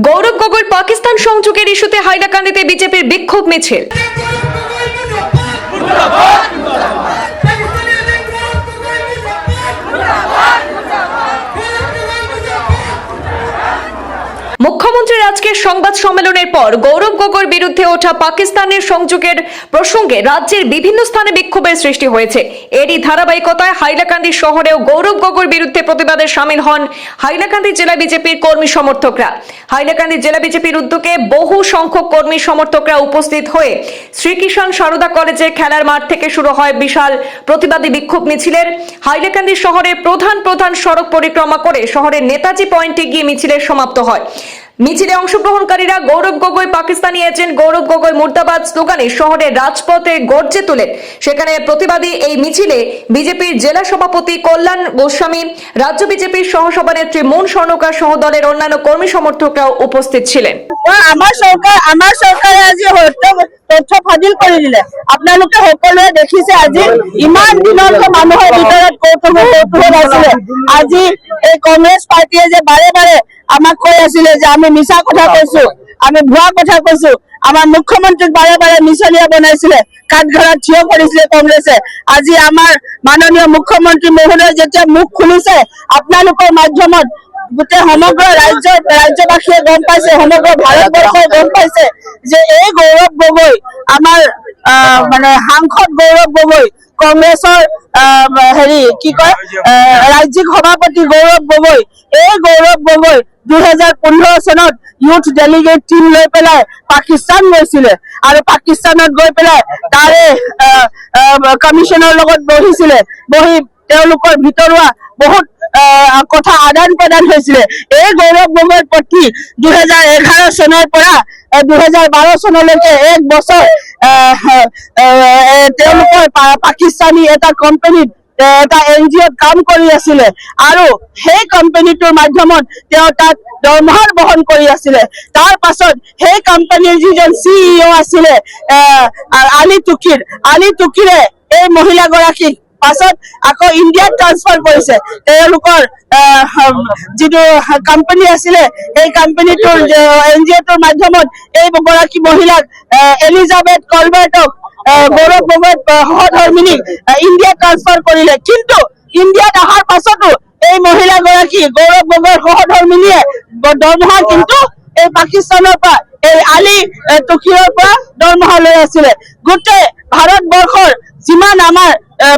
গৌরব গগৈর পাকিস্তান সংযোগের ইস্যুতে হাইলাকান্দিতে বিজেপির বিক্ষোভ মিছিল। মুখ্যমন্ত্রীর আজকের সংবাদ সম্মেলনের পর গৌরব গগৈর বিরুদ্ধে ওঠা পাকিস্তানের সংযোগের প্রসঙ্গে রাজ্যের বিভিন্ন স্থানে বিক্ষোভের সৃষ্টি হয়েছে। এরই ধারাবাহিকতায় হাইলাকান্দি শহরেও গৌরব গগৈর বিরুদ্ধে প্রতিবাদে সামিল হন হাইলাকান্দি জেলা বিজেপির কর্মী সমর্থকরা। হাইলাকান্দি জেলা বিজেপির উদ্যোগে বহু সংখ্যক কর্মী সমর্থকরা উপস্থিত হয়ে শ্রীকৃষ্ণ সারদা কলেজের খেলার মাঠ থেকে শুরু হয় বিশাল প্রতিবাদী বিক্ষোভ মিছিলের। হাইলাকান্দি শহরের প্রধান সড়ক পরিক্রমা করে শহরের নেতাজি পয়েন্টে গিয়ে মিছিলের সমাপ্ত হয়। মিছিলে অংশগ্রহণকারীরা গৌরব গগৈ পাকিস্তানি এজেন্ট, গৌরব গগৈ মুর্দাবাদ স্লোগানে শহরের রাজপথে গর্জে তোলেন। সেখানে প্রতিবাদী এই মিছিলে বিজেপির জেলা সভাপতি কল্যাণ গোস্বামী, রাজ্য বিজেপির সহসভানেত্রী মুন স্বর্ণকার সহ দলের অন্যান্য কর্মী সমর্থকরাও উপস্থিত ছিলেন। আমাৰ চৰকাৰে আজি তথ্য ফাদিল কৰি দিলে। আপোনালোকে সকলোৱে দেখিছে আজি ইমান দিনলৈকে মানুহৰ ভিতৰত কৌতূহল আছিলে। আজি এই কংগ্ৰেছ পাৰ্টীয়ে যে বাৰে বাৰে আমাক কৈ আছিলে যে আমি মিছা কথা কৈছো, আমি ভুৱা কথা কৈছো, আমাৰ মুখ্যমন্ত্ৰীক বাৰে বাৰে মিছলীয়া বনাইছিলে, কাঠঘৰত থিয় কৰিছিলে কংগ্ৰেছে। আজি আমাৰ মাননীয় মুখ্যমন্ত্ৰী মহোদয় যেতিয়া মুখ খুলিছে আপোনালোকৰ মাধ্যমত গোটেই সমগ্ৰ ৰাজ্যবাসীয়ে গম পাইছে, সমগ্ৰ ভাৰতবৰ্ষই গম পাইছে যে এই গৌৰৱ গগৈ আমাৰ মানে সাংসদ গৌৰৱ গগৈ, কংগ্ৰেছৰ কি কয় ৰাজ্যিক সভাপতি গৌৰৱ গগৈ, এই গৌৰৱ গগৈ 2015 চনত ইউথ ডেলিগেট টিম লৈ পেলাই পাকিস্তান গৈছিলে আৰু পাকিস্তানত গৈ পেলাই তাৰে কমিশনৰ লগত বহিছিলে। বহি তেওঁলোকৰ ভিতৰুৱা বহুত কথা আদান প্ৰদান হৈছিলে। এই গৌৰৱ গগৈৰ প্ৰতি 2011 চনৰ পৰা 2012 চনলৈকে এক বছৰ তেওঁলোকৰ পাকিস্তানী এটা কোম্পানীত এটা NGOত কাম কৰি আছিলে আৰু সেই কোম্পানীটোৰ মাধ্যমত তেওঁ তাত দৰমহা বহন কৰি আছিলে। তাৰ পাছত সেই কোম্পানীৰ যিজন CEO আছিলে আলী তুকিৰে এই মহিলাগৰাকীক পাছত আকৌ ইণ্ডিয়াত ট্ৰান্সফাৰ কৰিছে। তেওঁলোকৰ যিটো কোম্পানী আছিলে এই কোম্পানীটোৰ NGOটোৰ মাধ্যমত এই গৰাকী মহিলাক এলিজাবেথ কলবাৰ্টক গৌৰৱ গগৈ সহধৰ্মিনীক ইণ্ডিয়াত ট্ৰান্সফাৰ কৰিলে। কিন্তু ইণ্ডিয়াত অহাৰ পাছতো এই মহিলাগৰাকী গৌৰৱ গগৈৰ সহধৰ্মিনীয়ে দৰমহা কিন্তু এই পাকিস্তানৰ পৰা এই আলী তুকিৰৰ পৰা দৰমহা লৈ আছিলে। গোটেই ভাৰতবৰ্ষৰ যিমান আমাৰ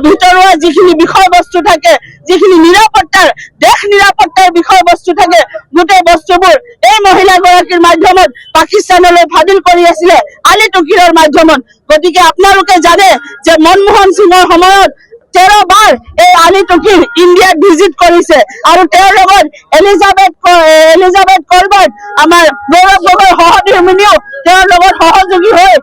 ভিতৰুৱা যিখিনি বিষয়বস্তু থাকে, যিখিনি নিৰাপত্তাৰ দেশ নিৰাপত্তাৰ বিষয়বস্তু থাকে, গোটেই বস্তুবোৰ এই মহিলাগৰাকীৰ মাধ্যমত পাকিস্তানলৈ ফাদিল কৰি আছিলে আলী তুকিৰৰ মাধ্যমত। গতিকে আপোনালোকে জানে যে মনমোহন সিঙৰ সময়ত 13 বাৰ এই আলী তুকিৰ ইণ্ডিয়াত ভিজিট কৰিছে আৰু তেওঁৰ লগত এলিজাবেথ কলবাৰ্ট আমাৰ গৌৰৱ গগৈৰ সহধৰ্মিনীও তেওঁৰ লগত সহযোগী হৈ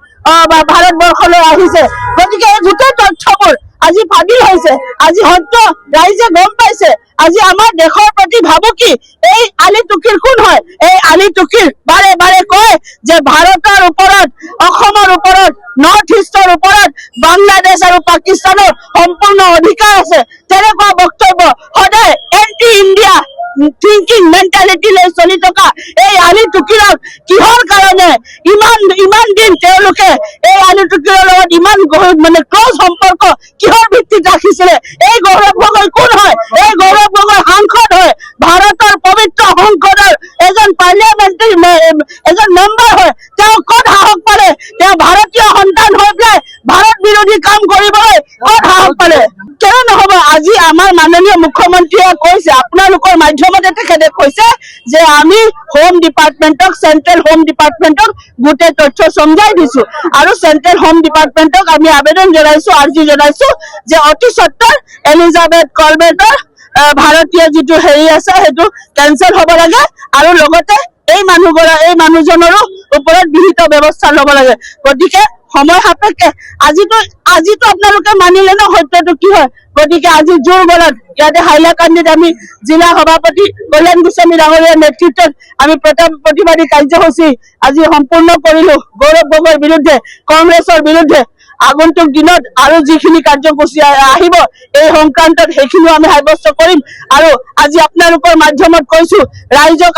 ভাৰতবৰ্ষলৈ আহিছে। গতিকে এই গোটেই তথ্যবোৰ আজি ফাদিল হৈছে, আজি সত্য ৰাইজে গম পাইছে। আজি আমাৰ দেশৰ প্ৰতি ভাবুকি এই আলী তুকিৰ কোন হয়? এই আলী তুকিৰ বাৰে বাৰে কয় যে ভাৰতৰ ওপৰত, অসমৰ ওপৰত, নৰ্থ ইষ্টৰ ওপৰত বাংলাদেশ আৰু পাকিস্তানৰ সম্পূৰ্ণ অধিকাৰ আছে। তেনেকুৱা বক্তব্য সদায় এন্টি ইণ্ডিয়া থিংকিং মেন্টালিটি লৈ চলি থকা এই আলী তুকিৰক কিহৰ কাৰণে ইমান দিন তেওঁলোকে এই আলী তুকিৰৰ লগত ইমান মানে ক্লজ সম্পৰ্ক কিহৰ ভিত্তিত ৰাখিছিলে? এই গৌৰৱ গগৈ কোন হয়? এই গৌৰৱ গগৈ সাংসদ হয়, ভাৰতৰ পবিত্ৰ সংসদৰ এজন পাৰ্লিয়ামেণ্টাৰী এজন মেম্বাৰ হয়। তেওঁ ক'ত সাহস পালে? তেওঁ ভাৰতীয় সন্তান হৈ পেলাই ভাৰত বিৰোধী কাম কৰিবলৈ ক'ত সাহস পালে? কিয় নহ'ব? আজি আমাৰ মাননীয় মুখ্যমন্ত্ৰীয়ে কৈছে, আপোনালোকৰ মাধ্যমতে তেখেতে কৈছে যে আমি হোম ডিপাৰ্টমেণ্টক, চেণ্ট্ৰেল হোম ডিপাৰ্টমেণ্টক গোটেই তথ্য সমজাই দিছো আৰু চেণ্ট্ৰেল হোম ডিপাৰ্টমেণ্টক আমি আবেদন জনাইছো, আৰ্জি জনাইছো যে অতি সত্তৰ এলিজাবেথ কলবাৰ্টৰ ভাৰতীয় যিটো আছে সেইটো কেঞ্চেল হ'ব লাগে আৰু লগতে এই মানুহজনৰো ওপৰত বিহিত ব্যৱস্থা ল'ব লাগে। গতিকে সময় সাপেক্ষে আজিতো আপোনালোকে মানিলে ন সত্যটো কি হয়। গতিকে আজি জোৰ বলত ইয়াতে হাইলাকান্দিত আমি জিলা সভাপতি কল্যাণ গোস্বামী ডাঙৰীয়াৰ নেতৃত্বত আমি প্ৰতিবাদী কাৰ্যসূচী আজি সম্পূৰ্ণ কৰিলো গৌৰৱ গগৈৰ বিৰুদ্ধে, কংগ্ৰেছৰ বিৰুদ্ধে। আগন্তুক দিনত আৰু যিখিনি কাৰ্যসূচী আহিব এই সংক্ৰান্তত সেইখিনিও আমি সাব্যস্ত কৰিম। আৰু আজি আপোনালোকৰ মাধ্যমত কৈছো, ৰাইজক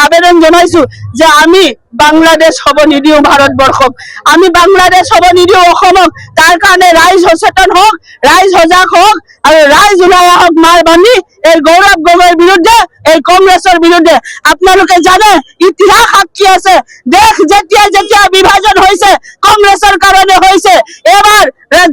আবেদন জনাইছো যে আমি বাংলাদেশ হব নিদিও ভাৰতবৰ্ষক, আমি বাংলাদেশ হব নিদিও অসমক। তাৰ কাৰণে ৰাইজ সচেতন হওক, ৰাইজ সজাগ হওক আৰু ৰাইজ ওলাই আহক মাৰ বান্ধি এই গৌৰৱ গগৈৰ বিৰুদ্ধে, এই কংগ্ৰেছৰ বিৰুদ্ধে। আপোনালোকে জানে ইতিহাস সাক্ষী আছে, দেশ যেতিয়া বিভাজন হৈছে কংগ্ৰেছৰ কাৰণে হৈছে। এবাৰ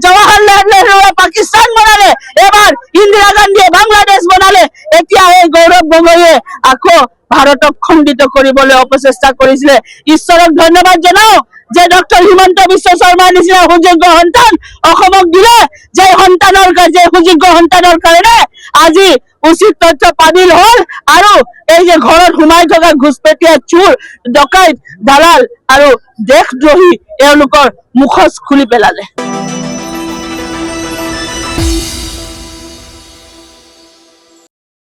জৱাহৰলাল নেহৰুৱে পাকিস্তান বনালে, এবাৰ ইন্দিৰা গান্ধীয়ে বাংলাদেশ বনালে, এতিয়া এই গৌৰৱ গগৈয়ে আকৌ ভাৰতক খণ্ডিত কৰিবলৈ অপচেষ্টা কৰিছিলে। ঈশ্বৰক ধন্যবাদ জনাও যে ডক্টৰ হিমন্ত বিশ্ব শৰ্মাৰ নিচিনা সুযোগ্য সন্তান অসমক দিলে, যে সুযোগ্য সন্তানৰ কাৰণে আজি উচিত তথ্য পাবিল হল আৰু এই যে ঘৰত সোমাই থকা ঘুচপেটীয়া চোৰ ডকাইত দালাল আৰু দেশদ্ৰোহী এওঁলোকৰ মুখচ খুলি পেলালে।